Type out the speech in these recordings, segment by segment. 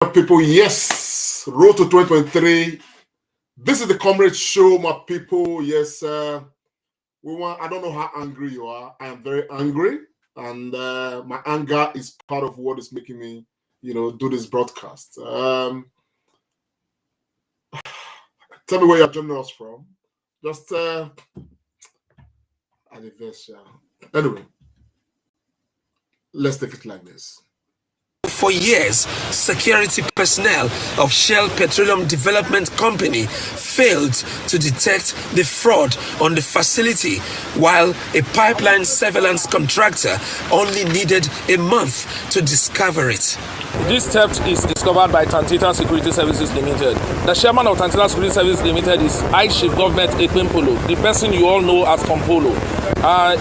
People, yes, road to 2023. This is the Comrade Show, my people. Yes, I don't know how angry you are. I am very angry, and my anger is part of what is making me, do this broadcast. Tell me where you're joining us from. Just anniversary. Anyway, let's take it like this. For years, security personnel of Shell Petroleum Development Company failed to detect the fraud on the facility, while a pipeline surveillance contractor only needed a month to discover it. This theft is discovered by Tantita Security Services Limited. The chairman of Tantita Security Services Limited is High Chief Government Ekpempolo, the person you all know as Kompolo.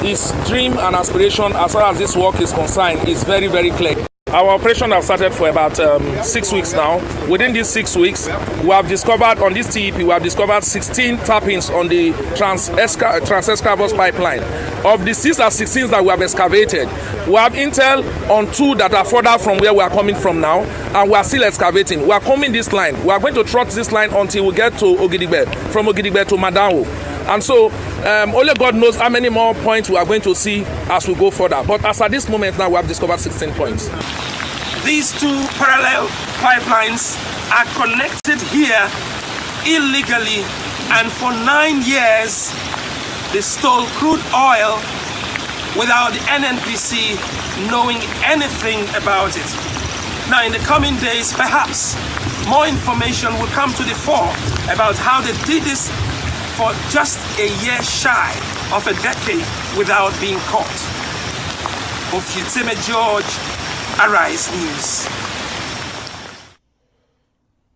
His dream and aspiration as far as this work is concerned is very, very clear. Our operation has started for about 6 weeks now. Within these 6 weeks, we have discovered on this TEP, we have discovered 16 tappings on the Trans-Escravos pipeline. Of the 6 or 16 that we have excavated, we have intel on 2 that are further from where we are coming from now, and we are still excavating. We are coming this line. We are going to trot this line until we get to Ogidigbe, from Ogidigbe to Madawo. And so, only God knows how many more points we are going to see as we go further. But as at this moment now, we have discovered 16 points. These 2 parallel pipelines are connected here illegally, and for 9 years, they stole crude oil without the NNPC knowing anything about it. Now, in the coming days, perhaps more information will come to the fore about how they did this for just a year shy of a decade without being caught. Ofuteme George, Arise News.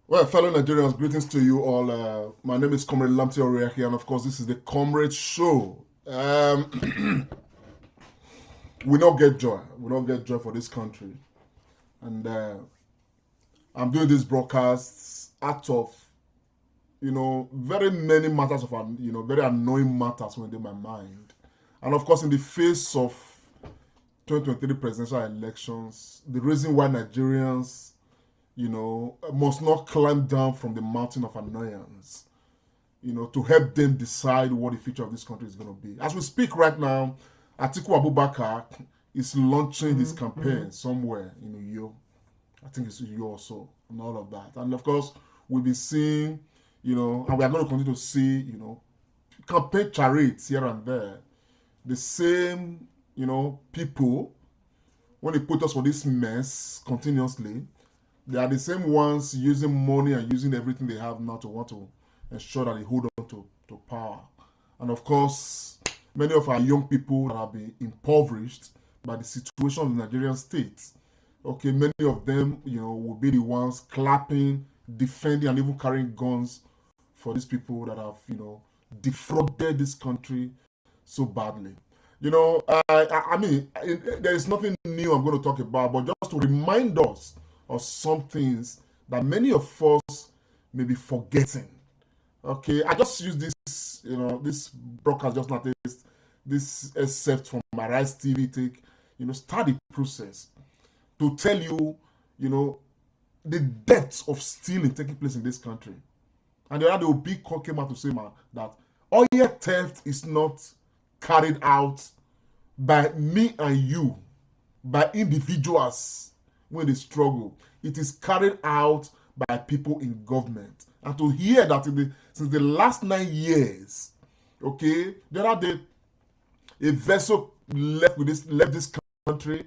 Well, fellow Nigerians, greetings to you all. My name is Comrade Lamti Oriaki, and of course, this is the Comrade Show. We don't get joy. We don't get joy for this country. And I'm doing these broadcasts out of very many matters of, very annoying matters within my mind. And of course, in the face of 2023 presidential elections, the reason why Nigerians, must not climb down from the mountain of annoyance, to help them decide what the future of this country is going to be. As we speak right now, Atiku Abubakar is launching his campaign somewhere in Uyo. I think it's Uyo also, and all of that. And of course, we'll be seeing and we are going to continue to see, campaign charades here and there. The same, people, when they put us for this mess continuously, they are the same ones using money and using everything they have now to want to ensure that they hold on to power. And of course, many of our young people that have been impoverished by the situation of the Nigerian state, okay, many of them, will be the ones clapping, defending, and even carrying guns for these people that have, defrauded this country so badly. I mean, there is nothing new I'm going to talk about, but just to remind us of some things that many of us may be forgetting. Okay, I just use this, this broadcast just not this except from my Rise TV take, start the process to tell you, the depths of stealing taking place in this country. And the other big call came out to say, man, that oil theft is not carried out by me and you, by individuals when they struggle. It is carried out by people in government. And to hear that since the last 9 years, okay, the other day, a vessel left this country,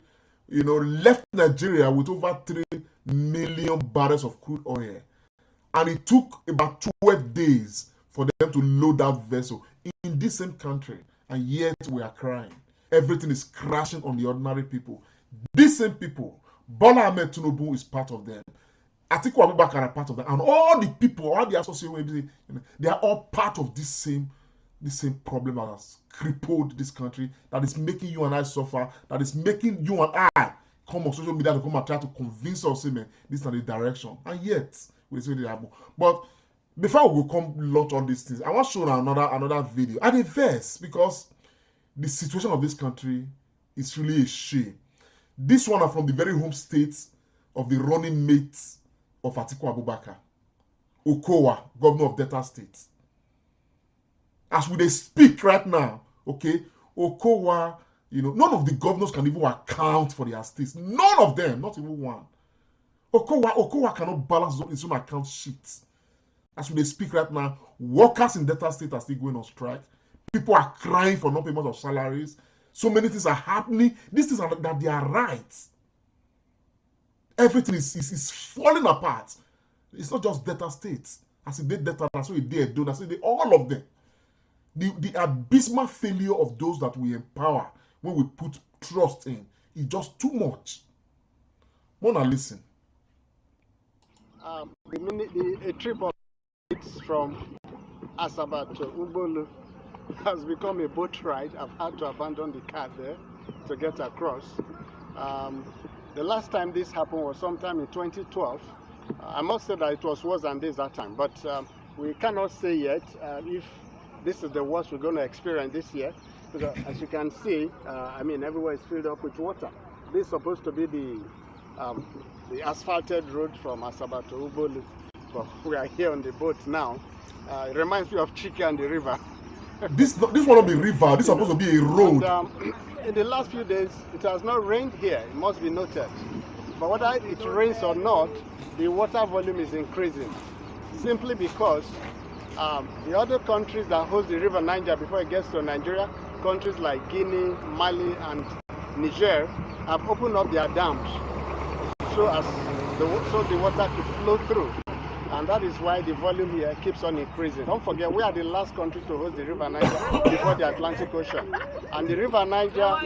left Nigeria with over 3 million barrels of crude oil. And it took about 12 days for them to load that vessel in this same country. And yet we are crying. Everything is crashing on the ordinary people. These same people, Bola Ahmed Tinubu is part of them. Atiku Abubakar are part of them. And all the people, all the associated, they are all part of this same problem that has crippled this country, that is making you and I suffer, that is making you and I come on social media to come and try to convince us, man, this is not the direction. And yet, we say they happen. But before we come launch all these things, I want to show another video. And a verse, because the situation of this country is really a shame. This one are from the very home states of the running mates of Atiku Abubakar, Okowa, governor of Delta State. As we speak right now, okay, Okowa, none of the governors can even account for their states. None of them, not even one. Okowa cannot balance his own account sheet. As we speak right now, workers in Delta State are still going on strike. People are crying for non-payment of salaries. So many things are happening. These things are that they are rights. Everything is falling apart. It's not just Delta State. As it did Delta, that's what it did Edo, that's what it did all of them. The abysmal failure of those that we empower when we put trust in is just too much. Wanna listen? A trip of from Asaba to Ubolu has become a boat ride. I've had to abandon the car there to get across. The last time this happened was sometime in 2012. I must say that it was worse than this that time, but we cannot say yet if this is the worst we're going to experience this year. Because as you can see, everywhere is filled up with water. This is supposed to be the asphalted road from Asaba to Ubolu, but we are here on the boat now. It reminds me of Chike and the river. This will not be river. This is supposed to be a road. And, in the last few days, it has not rained here. It must be noted. But whether it rains or not, the water volume is increasing. Simply because the other countries that host the river Niger before it gets to Nigeria, countries like Guinea, Mali, and Niger, have opened up their dams so the water could flow through. And that is why the volume here keeps on increasing. Don't forget, we are the last country to host the River Niger before the Atlantic Ocean. And the River Niger,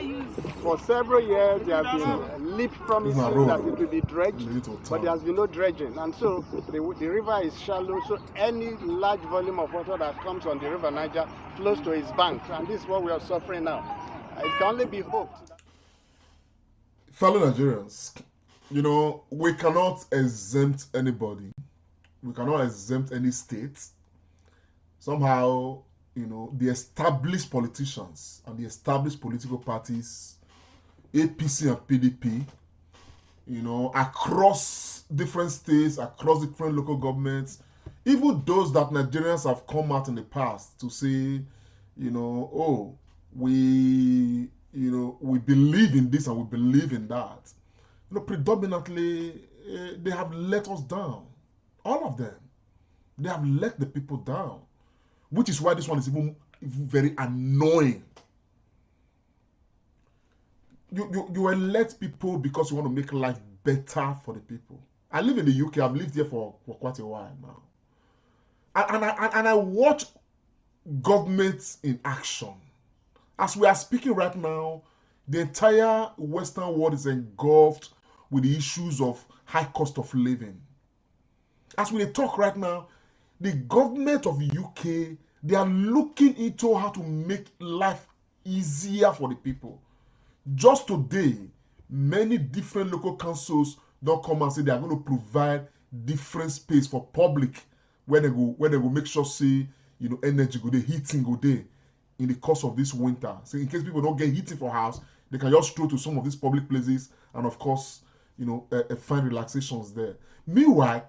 for several years, there have been lip promises that it will be dredged, but there has been no dredging. And so the river is shallow, so any large volume of water that comes on the River Niger flows to its bank. And this is what we are suffering now. It can only be hoped. Fellow Nigerians, we cannot exempt anybody. We cannot exempt any state. Somehow, the established politicians and the established political parties, APC and PDP, across different states, across different local governments, even those that Nigerians have come out in the past to say, we believe in this and we believe in that. Predominantly, they have let us down. All of them. They have let the people down. Which is why this one is even very annoying. You elect people because you want to make life better for the people. I live in the UK. I've lived here for quite a while now. And I watch governments in action. As we are speaking right now, the entire Western world is engulfed with the issues of high cost of living. As we talk right now, the government of the UK, they are looking into how to make life easier for the people. Just today, many different local councils don't come and say they are going to provide different space for public where they will make sure say energy go there, heating go there in the course of this winter. So in case people don't get heating for house, they can just stroll to some of these public places and of course, find relaxations there. Meanwhile,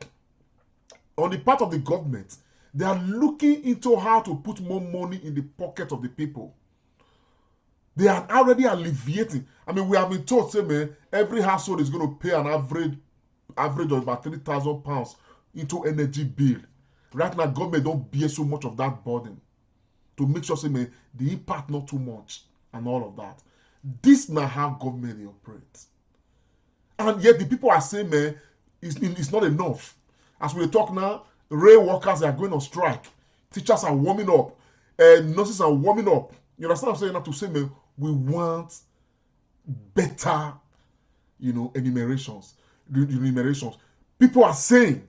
on the part of the government, they are looking into how to put more money in the pocket of the people. They are already alleviating. We have been told, say, man, every household is going to pay an average of about £3,000 into energy bill. Right now, government don't bear so much of that burden to make sure, say, man, the impact not too much and all of that. This is not how government operates. And yet the people are saying, man, it's not enough. As we talk now, rail workers are going on strike. Teachers are warming up. Nurses are warming up. You understand what I'm saying? Now to say, man, we want better, enumerations. People are saying,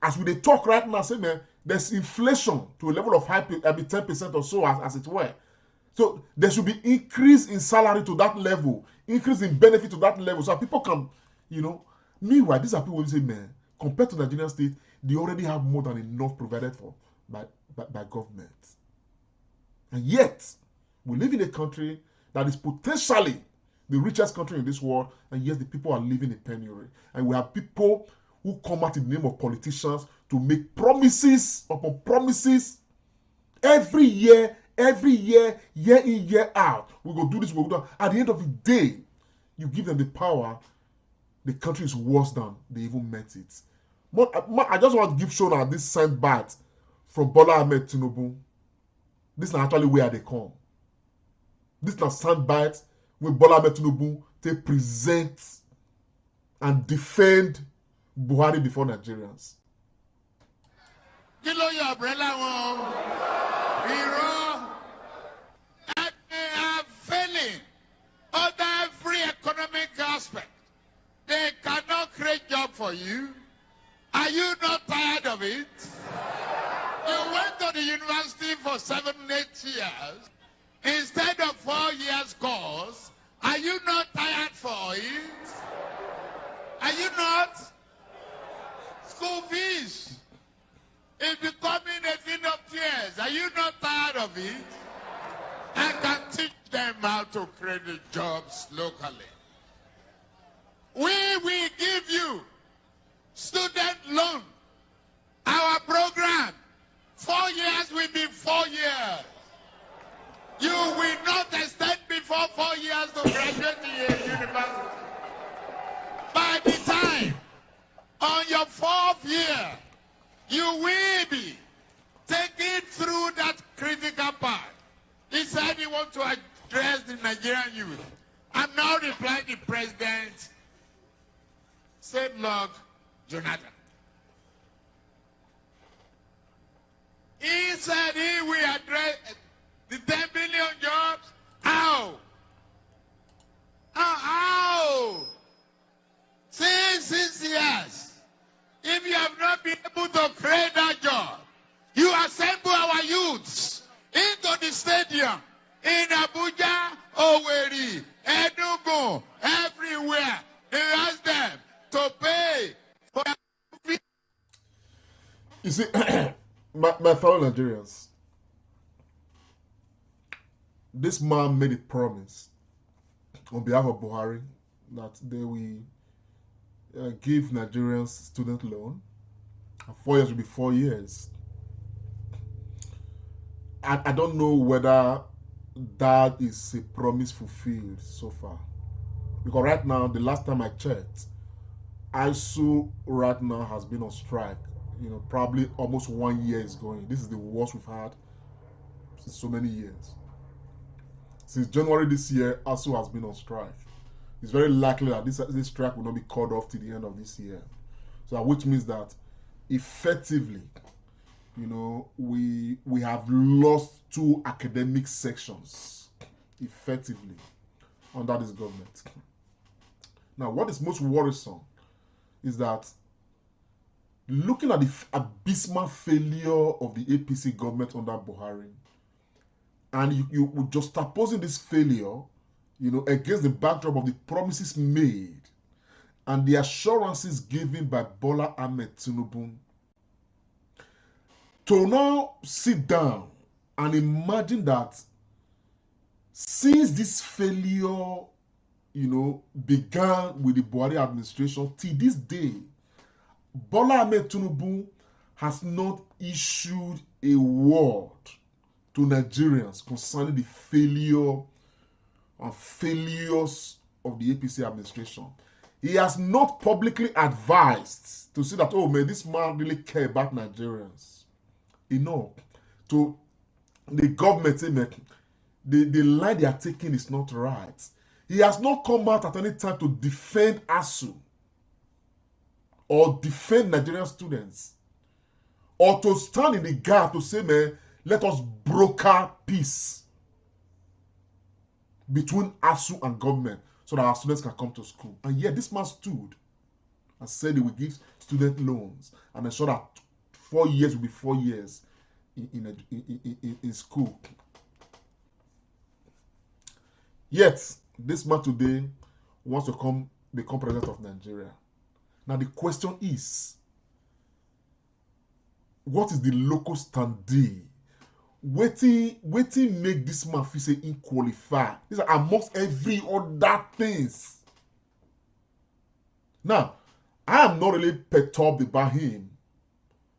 as we talk right now, say, man, there's inflation to a level of 10% or so as it were. So there should be increase in salary to that level, increase in benefit to that level, so people can, Meanwhile, these are people who say, man, compared to Nigerian state, they already have more than enough provided for by government. And yet, we live in a country that is potentially the richest country in this world, and yet the people are living in penury. And we have people who come out in the name of politicians to make promises upon promises every year, year in, year out. We go do this, we go do that. At the end of the day, you give them the power, the country is worse than they even met it. I just want to give Shona this soundbite from Bola Ahmed Tinubu. This is actually where they come. This is a soundbite where Bola Ahmed Tinubu they present and defend Buhari before Nigerians. Kí ló yọ ọ̀brẹ́ láwọn irọ́ they are failing under every economic aspect. They cannot create job for you. Are you not tired of it? You went to the university for 7, 8 years instead of 4 years course. Are you not tired for it? Are you not? School fees is becoming a thing of tears. Are you not tired of it? I can teach them how to create the jobs locally. We will give you student loan. Our program, 4 years will be 4 years. You will not extend before 4 years to graduate the university. By the time, on your 4th year, you will be taken through that critical part. He said he wants to address the Nigerian youth. I'm now replying to the president, said Lord Jonathan. He said he will address the 10 billion jobs. How? How? 6 years. If you have not been able to create that job, you assemble our youths into the stadium in Abuja, Owerri, Enugu, everywhere. They ask them to pay for. You see, my fellow Nigerians, this man made a promise on behalf of Buhari that they will give Nigerians student loan. 4 years will be 4 years. I don't know whether that is a promise fulfilled so far. Because right now, the last time I checked, ISU right now has been on strike. You know, probably almost 1 year is going. This is the worst we've had since so many years. Since January this year, ASU has been on strike. It's very likely that this strike will not be called off till the end of this year. So, which means that effectively, you know, we have lost 2 academic sections effectively under this government. Now, what is most worrisome is that looking at the abysmal failure of the APC government under Buhari, and you just opposing this failure, you know, against the backdrop of the promises made and the assurances given by Bola Ahmed Tinubu, to now sit down and imagine that since this failure, you know, began with the Buhari administration till this day, Bola Ahmed Tinubu has not issued a word to Nigerians concerning the failure and failures of the APC administration. He has not publicly advised to say that, oh man, this man really cares about Nigerians. You know, to the government, the line they are taking is not right. He has not come out at any time to defend ASU or defend Nigerian students or to stand in the gap to say, man, let us broker peace between ASU and government so that our students can come to school. And yet this man stood and said he will give student loans and ensure that 4 years will be 4 years in school. Yet, this man today wants to become president of Nigeria. Now the question is, what is the locus standi? Waiting make this man feel say unqualified. These are amongst every other things. Now, I am not really perturbed about him,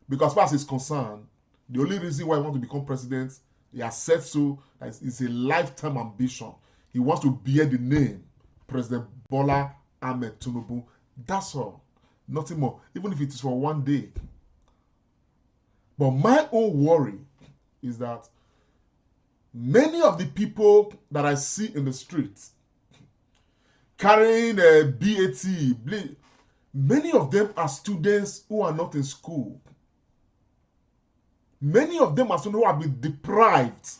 because as far as he's concerned, the only reason why he wants to become president, he has said so, that it's a lifetime ambition. He wants to bear the name President Bola Ahmed Tinubu. That's all. Nothing more. Even if it is for one day. But my own worry is that many of the people that I see in the streets carrying a BAT, many of them are students who are not in school. Many of them are students who have been deprived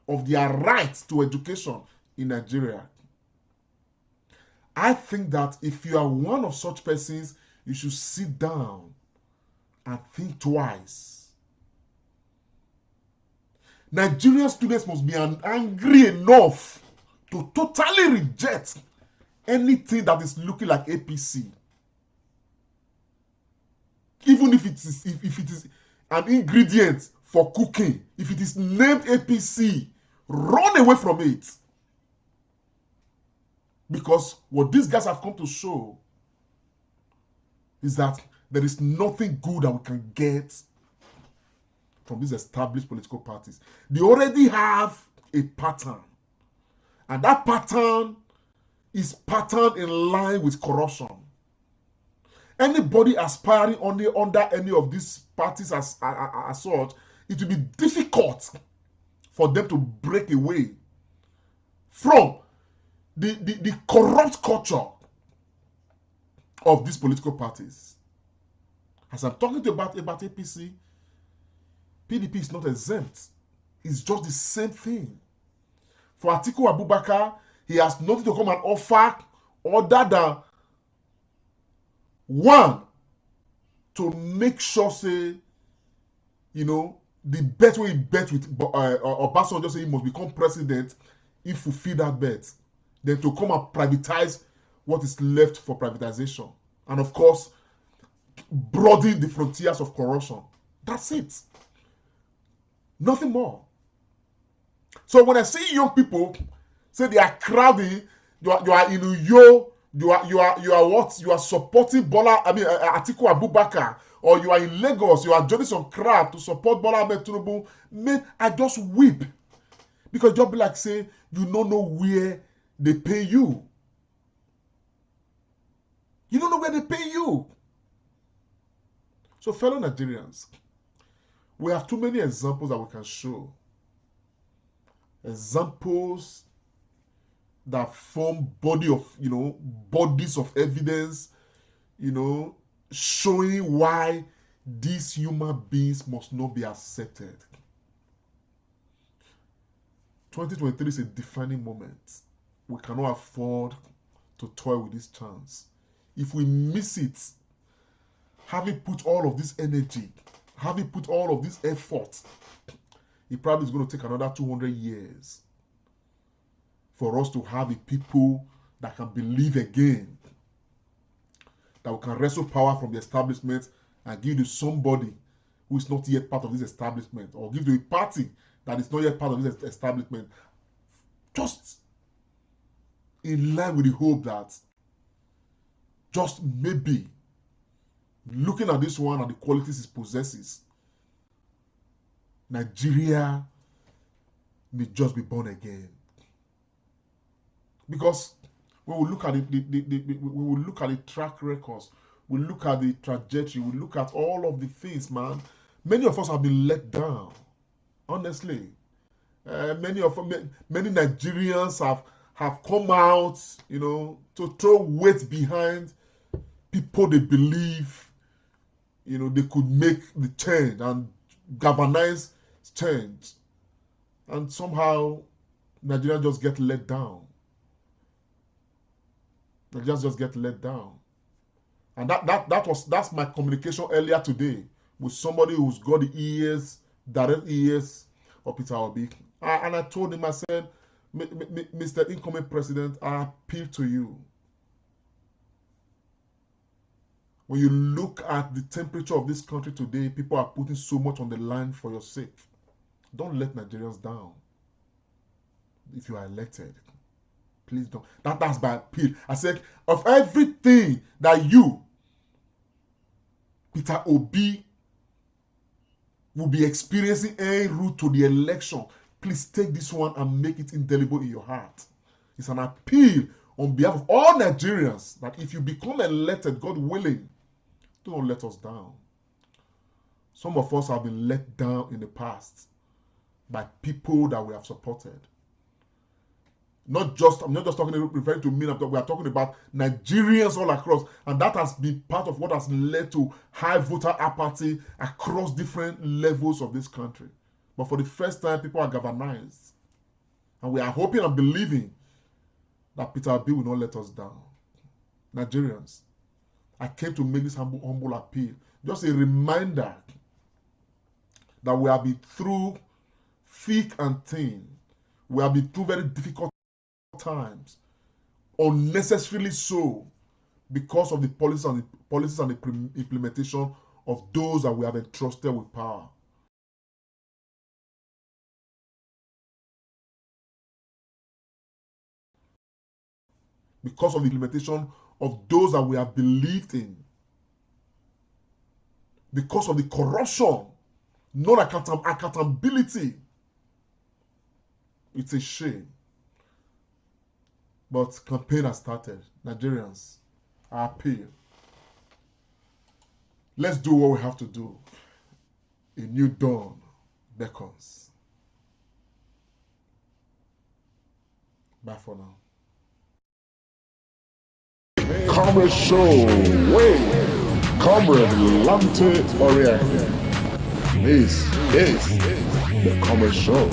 of their right to education in Nigeria. I think that if you are one of such persons, you should sit down and think twice. Nigerian students must be angry enough to totally reject anything that is looking like APC. Even if it is an ingredient for cooking, if it is named APC, run away from it. Because what these guys have come to show is that there is nothing good that we can get from these established political parties. They already have a pattern. And that pattern is patterned in line with corruption. Anybody aspiring under any of these parties as such, it will be difficult for them to break away from the corrupt culture of these political parties. As I'm talking to you about APC, PDP is not exempt. It's just the same thing. For Atiku Abubakar, he has nothing to come and offer other than one, to make sure, say, the bet way he bet with Obasanjo, say he must become president, he fulfill that bet. Then to come and privatize what is left for privatization. And of course, broaden the frontiers of corruption. That's it. Nothing more. So when I see young people say they are crowding, you are in Uyo, you are what? You are supporting Atiku Abubakar, or you are in Lagos, you are joining some crowd to support Bola Ahmed Tinubu. Man, I just weep. Because just be like say, you don't know where they pay you. You don't know where they pay you. So fellow Nigerians, we have too many examples that we can show. Examples that form bodies of evidence, showing why these human beings must not be accepted. 2023 is a defining moment. We cannot afford to toy with this chance. If we miss it, having put all of this energy, having put all of this effort, it probably is going to take another 200 years for us to have a people that can believe again, that we can wrestle power from the establishment and give to somebody who is not yet part of this establishment, or give to a party that is not yet part of this establishment, just in line with the hope that just maybe looking at this one and the qualities it possesses, Nigeria may just be born again. Because when we look at we will look at the track records, we look at the trajectory, we look at all of the things, man. Many of us have been let down, honestly. Many Nigerians have come out, to throw weight behind people they believe, they could make the change and galvanize change. And somehow, Nigerians just get let down. Nigerians just get let down. And that's my communication earlier today with somebody who's got the direct ears of Peter Obi. And I told him, I said, Mr. Incoming President, I appeal to you. When you look at the temperature of this country today, people are putting so much on the line for your sake. Don't let Nigerians down. If you are elected, please don't. That's my appeal. I said, of everything that you Peter Obi will be experiencing en route to the election. Please take this one and make it indelible in your heart. It's an appeal on behalf of all Nigerians that if you become elected, God willing, don't let us down. Some of us have been let down in the past by people that we have supported. I'm not just referring to me, we are talking about Nigerians all across, and that has been part of what has led to high voter apathy across different levels of this country. But for the first time, people are galvanized, and we are hoping and believing that Peter Obi will not let us down. Nigerians, I came to make this humble appeal, just a reminder that we have been through thick and thin. We have been through very difficult times, unnecessarily so, because of the policies and the implementation of those that we have entrusted with power. Because of the implementation of those that we have believed in. Because of the corruption, non-accountability. It's a shame. But campaign has started. Nigerians, I appeal. Let's do what we have to do. A new dawn beckons. Bye for now. Comrade Show, wait, Comrade Lante Oriente. This is the Comrade Show.